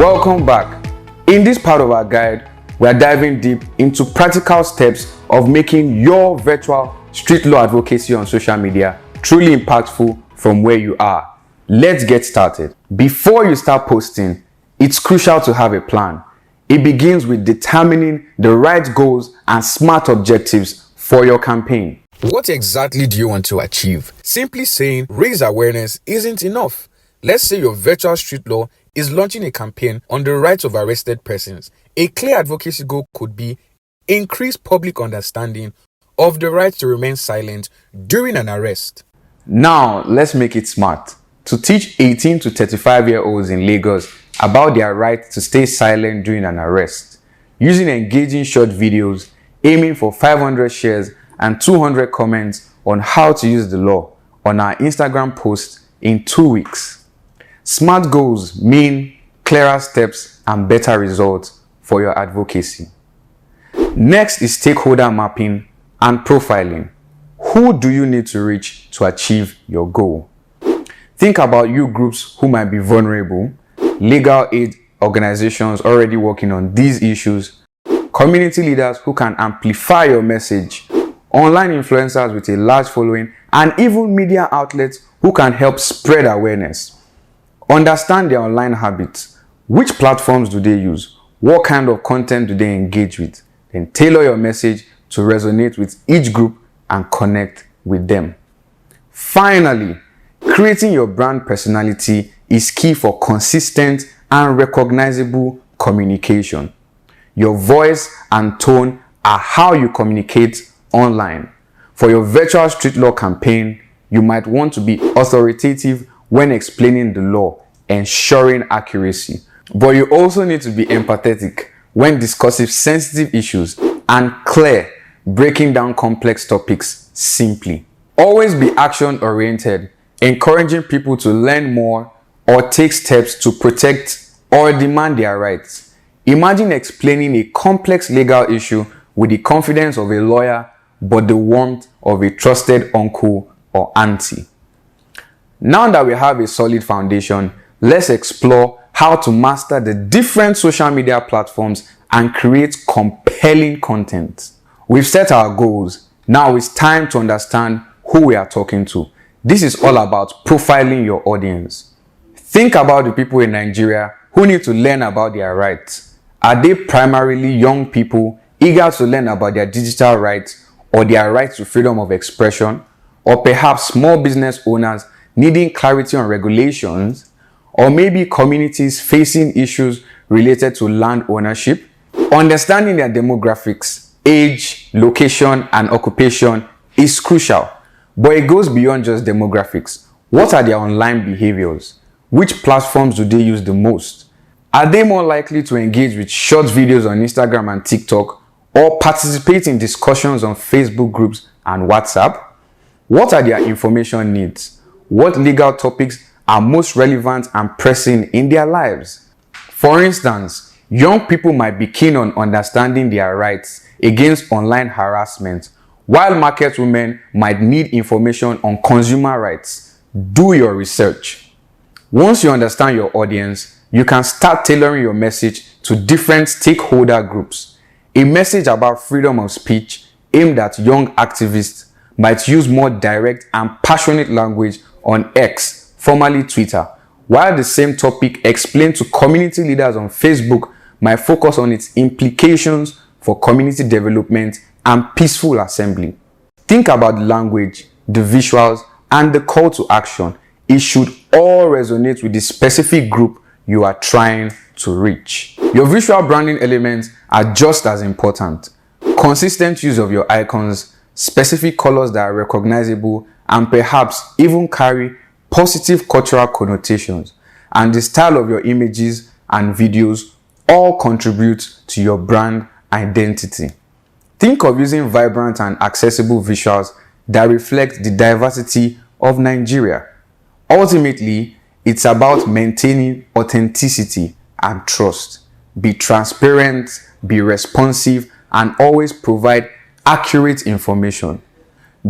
Welcome back. In this part of our guide, we are diving deep into practical steps of making your virtual street law advocacy on social media truly impactful from where you are. Let's get started. Before you start posting, it's crucial to have a plan. It begins with determining the right goals and smart objectives for your campaign. What exactly do you want to achieve? Simply saying raise awareness isn't enough. Let's say your virtual street law is launching a campaign on the rights of arrested persons. A clear advocacy goal could be increase public understanding of the right to remain silent during an arrest. Now, let's make it smart. To teach 18 to 35-year-olds in Lagos about their right to stay silent during an arrest, using engaging short videos, aiming for 500 shares and 200 comments on how to use the law on our Instagram post in 2 weeks. Smart goals mean clearer steps and better results for your advocacy. Next is stakeholder mapping and profiling. Who do you need to reach to achieve your goal? Think about youth groups who might be vulnerable, legal aid organizations already working on these issues, community leaders who can amplify your message, online influencers with a large following, and even media outlets who can help spread awareness. Understand their online habits. Which platforms do they use? What kind of content do they engage with? Then tailor your message to resonate with each group and connect with them. Finally, creating your brand personality is key for consistent and recognizable communication. Your voice and tone are how you communicate online. For your virtual street law campaign, you might want to be authoritative when explaining the law, ensuring accuracy. But you also need to be empathetic when discussing sensitive issues and clear, breaking down complex topics simply. Always be action-oriented, encouraging people to learn more or take steps to protect or demand their rights. Imagine explaining a complex legal issue with the confidence of a lawyer but the warmth of a trusted uncle or auntie. Now that we have a solid foundation, let's explore how to master the different social media platforms and create compelling content. We've set our goals. Now it's time to understand who we are talking to. This is all about profiling your audience. Think about the people in Nigeria who need to learn about their rights. Are they primarily young people eager to learn about their digital rights or their right to freedom of expression? Or perhaps small business owners needing clarity on regulations, or maybe communities facing issues related to land ownership? Understanding their demographics, age, location, and occupation is crucial, but it goes beyond just demographics. What are their online behaviors? Which platforms do they use the most? Are they more likely to engage with short videos on Instagram and TikTok, or participate in discussions on Facebook groups and WhatsApp? What are their information needs? What legal topics are most relevant and pressing in their lives? For instance, young people might be keen on understanding their rights against online harassment, while market women might need information on consumer rights. Do your research. Once you understand your audience, you can start tailoring your message to different stakeholder groups. A message about freedom of speech aimed at young activists might use more direct and passionate language on X, formerly Twitter, while the same topic explained to community leaders on Facebook might focus on its implications for community development and peaceful assembly. Think about the language, the visuals, and the call to action. It should all resonate with the specific group you are trying to reach. Your visual branding elements are just as important. Consistent use of your icons, specific colors that are recognizable, and perhaps even carry positive cultural connotations, and the style of your images and videos all contribute to your brand identity. Think of using vibrant and accessible visuals that reflect the diversity of Nigeria. Ultimately, it's about maintaining authenticity and trust. Be transparent, be responsive, and always provide accurate information.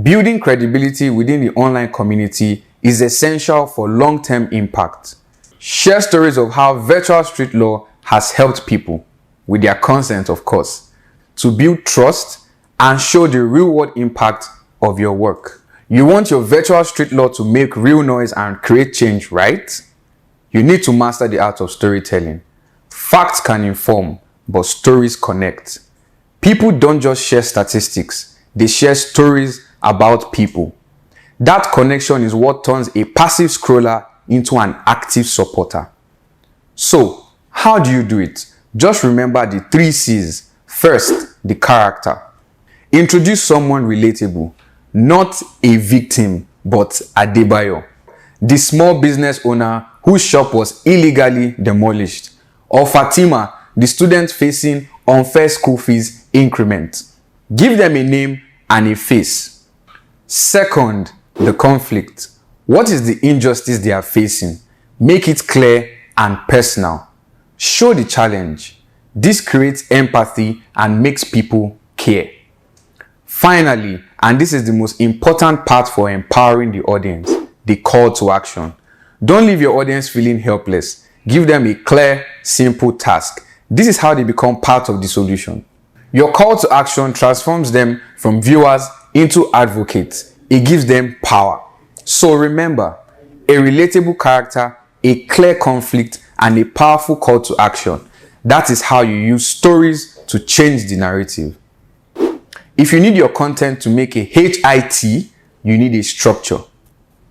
Building credibility within the online community is essential for long-term impact. Share stories of how virtual street law has helped people, with their consent of course, to build trust and show the real-world impact of your work. You want your virtual street law to make real noise and create change, right? You need to master the art of storytelling. Facts can inform, but stories connect. People don't just share statistics, they share stories about people. That connection is what turns a passive scroller into an active supporter. So, how do you do it? Just remember the 3 C's. First, the character. Introduce someone relatable, not a victim, but Adebayo, the small business owner whose shop was illegally demolished, or Fatima, the student facing unfair school fees increment. Give them a name and a face. Second, the conflict. What is the injustice they are facing? Make it clear and personal. Show the challenge. This creates empathy and makes people care. Finally, and this is the most important part for empowering the audience, the call to action. Don't leave your audience feeling helpless. Give them a clear, simple task. This is how they become part of the solution. Your call to action transforms them from viewers into advocates. It gives them power. So remember, a relatable character, a clear conflict, and a powerful call to action. That is how you use stories to change the narrative. If you need your content to make a HIT, you need a structure.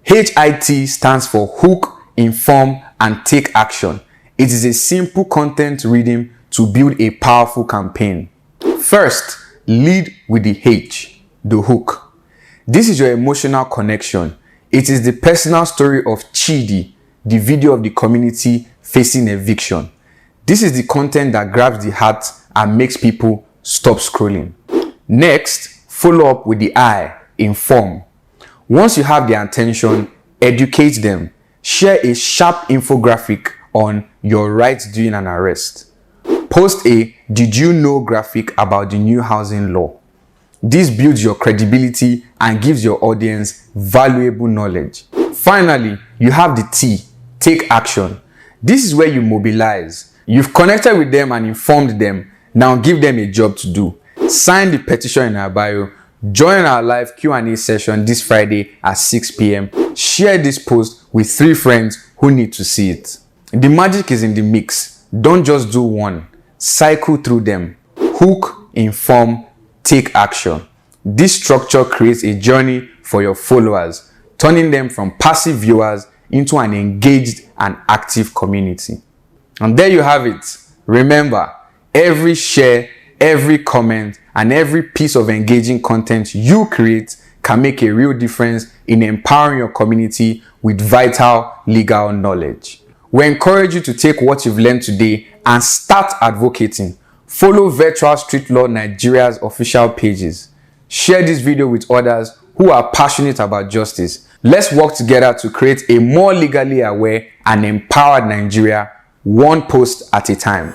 HIT stands for hook, inform, and take action. It is a simple content rhythm to build a powerful campaign. First, lead with the H, the hook. This is your emotional connection. It is the personal story of Chidi, the video of the community facing eviction. This is the content that grabs the heart and makes people stop scrolling. Next, follow up with the I, inform. Once you have their attention, educate them. Share a sharp infographic on your rights during an arrest. Post a "Did you know" graphic about the new housing law. This builds your credibility and gives your audience valuable knowledge. Finally, you have the T, take action. This is where you mobilize. You've connected with them and informed them. Now give them a job to do. Sign the petition in our bio. Join our live Q&A session this Friday at 6 p.m. Share this post with 3 friends who need to see it. The magic is in the mix. Don't just do one. Cycle through them. Hook, inform, take action. This structure creates a journey for your followers, turning them from passive viewers into an engaged and active community. And there you have it. Remember, every share, every comment, and every piece of engaging content you create can make a real difference in empowering your community with vital legal knowledge. We encourage you to take what you've learned today and start advocating. Follow Virtual Street Law Nigeria's official pages. Share this video with others who are passionate about justice. Let's work together to create a more legally aware and empowered Nigeria, one post at a time.